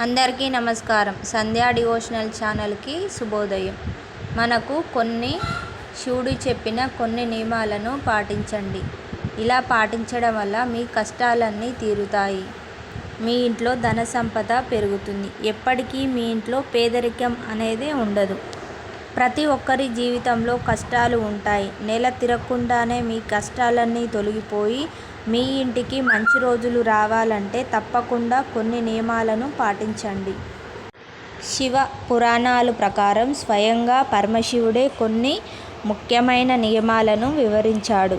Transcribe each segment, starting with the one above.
అందరికీ నమస్కారం. సంధ్యా డివోషనల్ ఛానల్కి శుభోదయం. మనకు శివుడు చెప్పిన కొన్ని నియమాలను పాటించండి. ఇలా పాటించడం వల్ల మీ కష్టాలన్నీ తీరుతాయి. మీ ఇంట్లో ధన సంపద పెరుగుతుంది. ఎప్పటికీ మీ ఇంట్లో పేదరికం అనేది ఉండదు. ప్రతి ఒక్కరి జీవితంలో కష్టాలు ఉంటాయి. నెల తిరగకుండానే మీ కష్టాలన్నీ తొలగిపోయి మీ ఇంటికి మంచి రోజులు రావాలంటే తప్పకుండా కొన్ని నియమాలను పాటించండి. శివ పురాణాల ప్రకారం స్వయంగా పరమశివుడే కొన్ని ముఖ్యమైన నియమాలను వివరించాడు.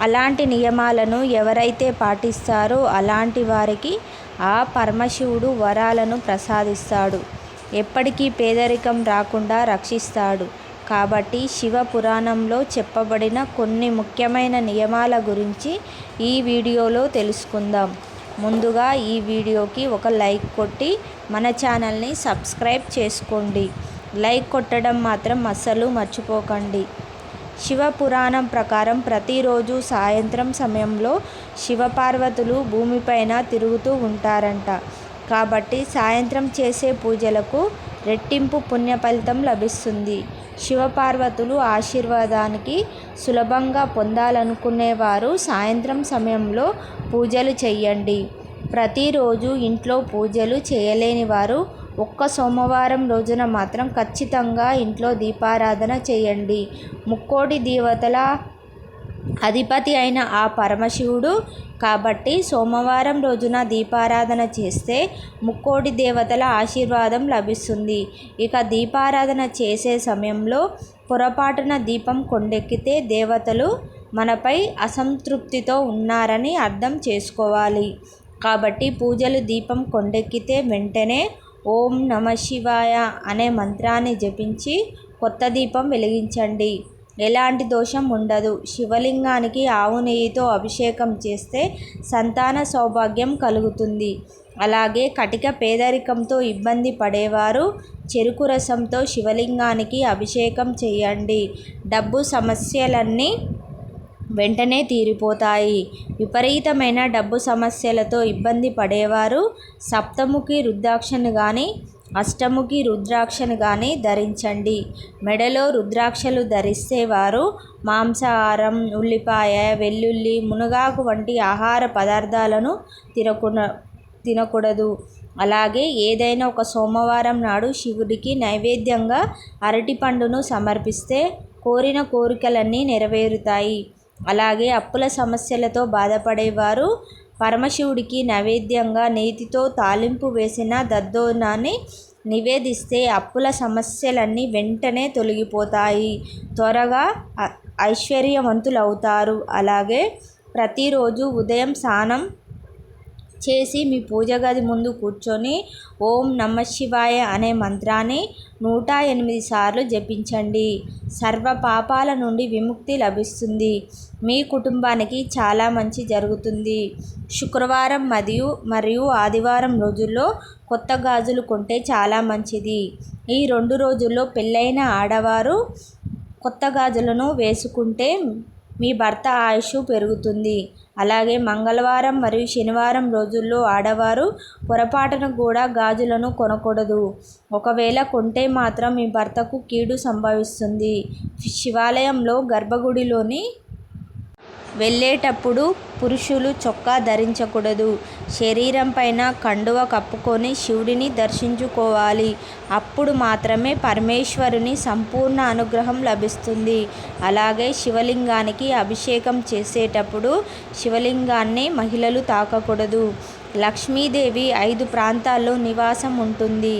అలాంటి నియమాలను ఎవరైతే పాటిస్తారో అలాంటి వారికి ఆ పరమశివుడు వరాలను ప్రసాదిస్తాడు. ఎప్పటికీ పేదరికం రాకుండా రక్షిస్తాడు. కాబట్టి శివ పురాణంలో చెప్పబడిన కొన్ని ముఖ్యమైన నియమాల గురించి ఈ వీడియోలో తెలుసుకుందాం. ముందుగా ఈ వీడియోకి ఒక లైక్ కొట్టి మన ఛానల్ని సబ్స్క్రైబ్ చేసుకోండి. లైక్ కొట్టడం మాత్రం అస్సలు మర్చిపోకండి. శివ పురాణం ప్రకారం ప్రతిరోజు సాయంత్రం సమయంలో శివపార్వతులు భూమిపైన తిరుగుతూ ఉంటారంట. కాబట్టి సాయంత్రం చేసే పూజలకు రెట్టింపు పుణ్య ఫలితం లభిస్తుంది. శివపార్వతులు ఆశీర్వాదానికి సులభంగా పొందాలనుకునేవారు సాయంత్రం సమయంలో పూజలు చేయండి. ప్రతిరోజు ఇంట్లో పూజలు చేయలేని వారు ఒక్క సోమవారం రోజున మాత్రం ఖచ్చితంగా ఇంట్లో దీపారాధన చేయండి. ముక్కోటి దేవతల అధిపతి అయిన ఆ పరమశివుడు కాబట్టి సోమవారం రోజున దీపారాధన చేస్తే ముక్కోటి దేవతల ఆశీర్వాదం లభిస్తుంది. ఇక దీపారాధన చేసే సమయంలో పొరపాటున దీపం కొండెక్కితే దేవతలు మనపై అసంతృప్తితో ఉన్నారని అర్థం చేసుకోవాలి. కాబట్టి పూజలు దీపం కొండెక్కితే వెంటనే ఓం నమః శివాయ అనే మంత్రాన్ని జపించి కొత్త దీపం వెలిగించండి. ఎలాంటి దోషం ఉండదు. శివలింగానికి ఆవు నెయ్యితో అభిషేకం చేస్తే సంతాన సౌభాగ్యం కలుగుతుంది. అలాగే కటిక పేదరికంతో ఇబ్బంది పడేవారు చెరుకు రసంతో శివలింగానికి అభిషేకం చేయండి. డబ్బు సమస్యలన్నీ వెంటనే తీరిపోతాయి. విపరీతమైన డబ్బు సమస్యలతో ఇబ్బంది పడేవారు సప్తముఖి రుద్రాక్షను కానీ అష్టముఖి రుద్రాక్షను కానీ ధరించండి. మెడలో రుద్రాక్షలు ధరిస్తే వారు మాంసాహారం, ఉల్లిపాయ, వెల్లుల్లి, మునగాకు వంటి ఆహార పదార్థాలను తినకూడదు. అలాగే ఏదైనా ఒక సోమవారం నాడు శివుడికి నైవేద్యంగా అరటిపండును సమర్పిస్తే కోరిన కోరికలన్నీ నెరవేరుతాయి. అలాగే అప్పుల సమస్యలతో బాధపడేవారు పరమశివుడికి నైవేద్యంగా నేతితో తాలింపు వేసిన దద్దోజనాన్ని నివేదిస్తే అప్పుల సమస్యలన్నీ వెంటనే తొలగిపోతాయి. త్వరగా ఐశ్వర్యవంతులవుతారు. అలాగే ప్రతిరోజు ఉదయం స్నానం చేసి మీ పూజ గది ముందు కూర్చొని ఓం నమః శివాయ అనే మంత్రాన్ని 108 సార్లు జపించండి. సర్వ పాపాల నుండి విముక్తి లభిస్తుంది. మీ కుటుంబానికి చాలా మంచి జరుగుతుంది. శుక్రవారం మరియు ఆదివారం రోజుల్లో కొత్త గాజులు కొంటే చాలా మంచిది. ఈ 2 రోజుల్లో పెళ్ళైన ఆడవారు కొత్త గాజులను వేసుకుంటే మీ భర్త ఆయుష్ పెరుగుతుంది. అలాగే మంగళవారం మరియు శనివారం రోజుల్లో ఆడవారు పొరపాటున కూడా గాజులను కొనకూడదు. ఒకవేళ కొంటే మాత్రం మీ భర్తకు కీడు సంభవిస్తుంది. శివాలయంలో గర్భగుడిలోని వెళ్ళేటప్పుడు పురుషులు చొక్కా ధరించకూడదు. శరీరం పైన కండువ కప్పుకొని శివుడిని దర్శించుకోవాలి. అప్పుడు మాత్రమే పరమేశ్వరుని సంపూర్ణ అనుగ్రహం లభిస్తుంది. అలాగే శివలింగానికి అభిషేకం చేసేటప్పుడు శివలింగాన్ని మహిళలు తాకకూడదు. లక్ష్మీదేవి 5 ప్రాంతాల్లో నివాసం ఉంటుంది.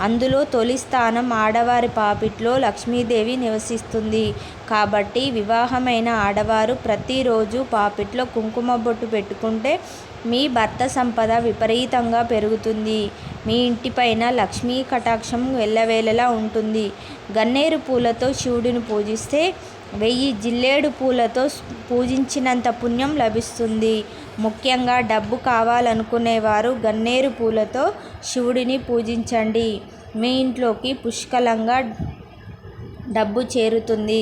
అందులో తొలి స్థానం ఆడవారి పాపిట్లో లక్ష్మీదేవి నివసిస్తుంది. కాబట్టి వివాహమైన ఆడవారు ప్రతిరోజు పాపిట్లో కుంకుమ బొట్టు పెట్టుకుంటే మీ భర్త సంపద విపరీతంగా పెరుగుతుంది. మీ ఇంటిపైన లక్ష్మీ కటాక్షం ఎల్లవేళలా ఉంటుంది. గన్నేరు పూలతో శివుడిని పూజిస్తే 1000 జిల్లేడు పూలతో పూజించినంత పుణ్యం లభిస్తుంది. ముఖ్యంగా డబ్బు కావాలనుకునేవారు గన్నేరు పూలతో శివుడిని పూజించండి. మీ ఇంట్లోకి పుష్కలంగా డబ్బు చేరుతుంది.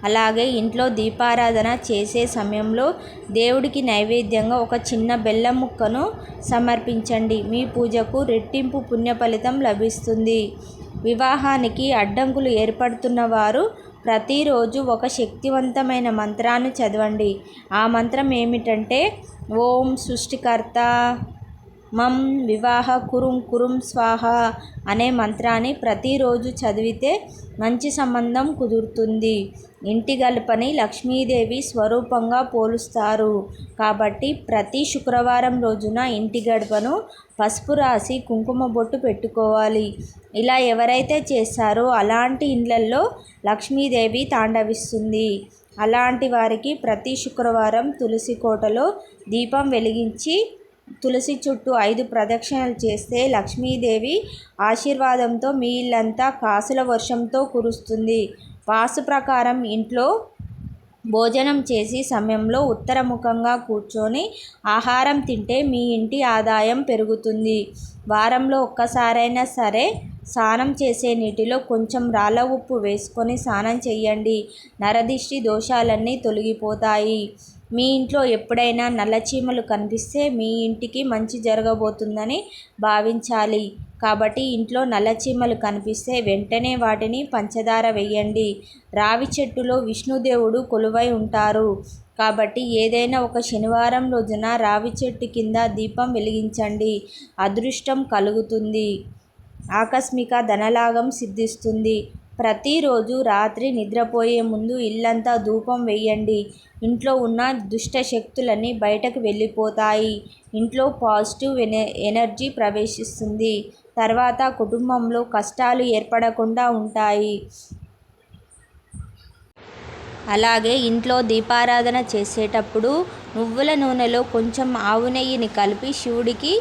అలాగే ఇంట్లో దీపారాధన చేసే సమయంలో దేవుడికి నైవేద్యంగా ఒక చిన్న బెల్లం ముక్కను సమర్పించండి. మీ పూజకు రెట్టింపు పుణ్య ఫలితం లభిస్తుంది. వివాహానికి అడ్డంకులు ఏర్పడుతున్న వారు ప్రతిరోజు ఒక శక్తివంతమైన మంత్రాన్ని చదవండి. ఆ మంత్రం ఏమిటంటే ఓం సృష్టికర్త మం వివాహ కురుం కురుం స్వాహ అనే మంత్రాన్ని ప్రతిరోజు చదివితే మంచి సంబంధం కుదురుతుంది. ఇంటి గడపని లక్ష్మీదేవి స్వరూపంగా పోలుస్తారు. కాబట్టి ప్రతి శుక్రవారం రోజున ఇంటి గడపను పసుపు రాసి కుంకుమ బొట్టు పెట్టుకోవాలి. ఇలా ఎవరైతే చేస్తారో అలాంటి ఇళ్లల్లో లక్ష్మీదేవి తాండవిస్తుంది. అలాంటి వారికి ప్రతి శుక్రవారం తులసి కోటలో దీపం వెలిగించి తులసి చుట్టూ 5 ప్రదక్షిణలు చేస్తే లక్ష్మీదేవి ఆశీర్వాదంతో మీ ఇల్లంతా కాసుల వర్షంతో కురుస్తుంది. వాస్తు ప్రకారం ఇంట్లో భోజనం చేసే సమయంలో ఉత్తరముఖంగా కూర్చొని ఆహారం తింటే మీ ఇంటి ఆదాయం పెరుగుతుంది. వారంలో ఒక్కసారైనా సరే స్నానం చేసే నీటిలో కొంచెం రాళ్ళ ఉప్పు వేసుకొని స్నానం చేయండి. నరదిష్టి దోషాలన్నీ తొలగిపోతాయి. మీ ఇంట్లో ఎప్పుడైనా నల్లచీమలు కనిపిస్తే మీ ఇంటికి మంచి జరగబోతుందని భావించాలి. కాబట్టి ఇంట్లో నల్లచీమలు కనిపిస్తే వెంటనే వాటిని పంచదార వేయండి. రావి చెట్టులో విష్ణుదేవుడు కొలువై ఉంటారు. కాబట్టి ఏదైనా ఒక శనివారం రోజున రావి చెట్టు కింద దీపం వెలిగించండి. అదృష్టం కలుగుతుంది. ఆకస్మిక ధనలాభం సిద్ధిస్తుంది. ప్రతిరోజు రాత్రి నిద్రపోయే ముందు ఇల్లంతా ధూపం వేయండి. ఇంట్లో ఉన్న దుష్ట శక్తులన్నీ బయటకు వెళ్ళిపోతాయి. ఇంట్లో పాజిటివ్ ఎనర్జీ ప్రవేశిస్తుంది. తర్వాత కుటుంబంలో కష్టాలు ఏర్పడకుండా ఉంటాయి. అలాగే ఇంట్లో దీపారాధన చేసేటప్పుడు నువ్వుల నూనెలో కొంచెం ఆవు నెయ్యిని కలిపి శివుడికి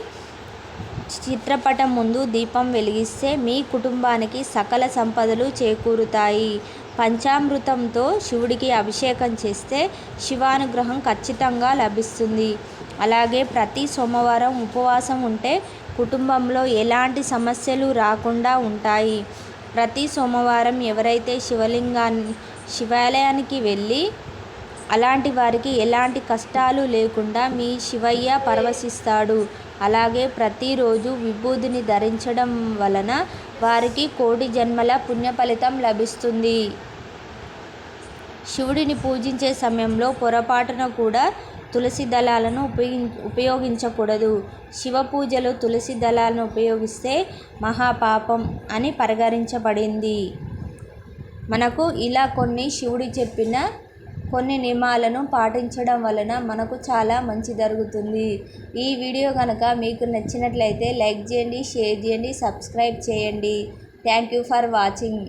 చిత్రపటం ముందు దీపం వెలిగిస్తే మీ కుటుంబానికి సకల సంపదలు చేకూరుతాయి. పంచామృతంతో శివుడికి అభిషేకం చేస్తే శివానుగ్రహం ఖచ్చితంగా లభిస్తుంది. అలాగే ప్రతి సోమవారం ఉపవాసం ఉంటే కుటుంబంలో ఎలాంటి సమస్యలు రాకుండా ఉంటాయి. ప్రతి సోమవారం ఎవరైతే శివాలయానికి వెళ్ళి అలాంటి వారికి ఎలాంటి కష్టాలు లేకుండా మీ శివయ్య పరవశిస్తాడు. అలాగే ప్రతిరోజు విభూదిని ధరించడం వలన వారికి కోటి జన్మల పుణ్య ఫలితం లభిస్తుంది. శివుడిని పూజించే సమయంలో పొరపాటున కూడా తులసి దళాలను ఉపయోగించకూడదు. శివ పూజలో తులసి దళాలను ఉపయోగిస్తే మహాపాపం అని పరిగణించబడింది. మనకు ఇలా శివుడు చెప్పిన కొన్ని నియమాలను పాటించడం వలన మనకు చాలా మంచి జరుగుతుంది. ఈ వీడియో కనుక మీకు నచ్చినట్లయితే లైక్ చేయండి, షేర్ చేయండి, సబ్స్క్రైబ్ చేయండి. Thank you for watching.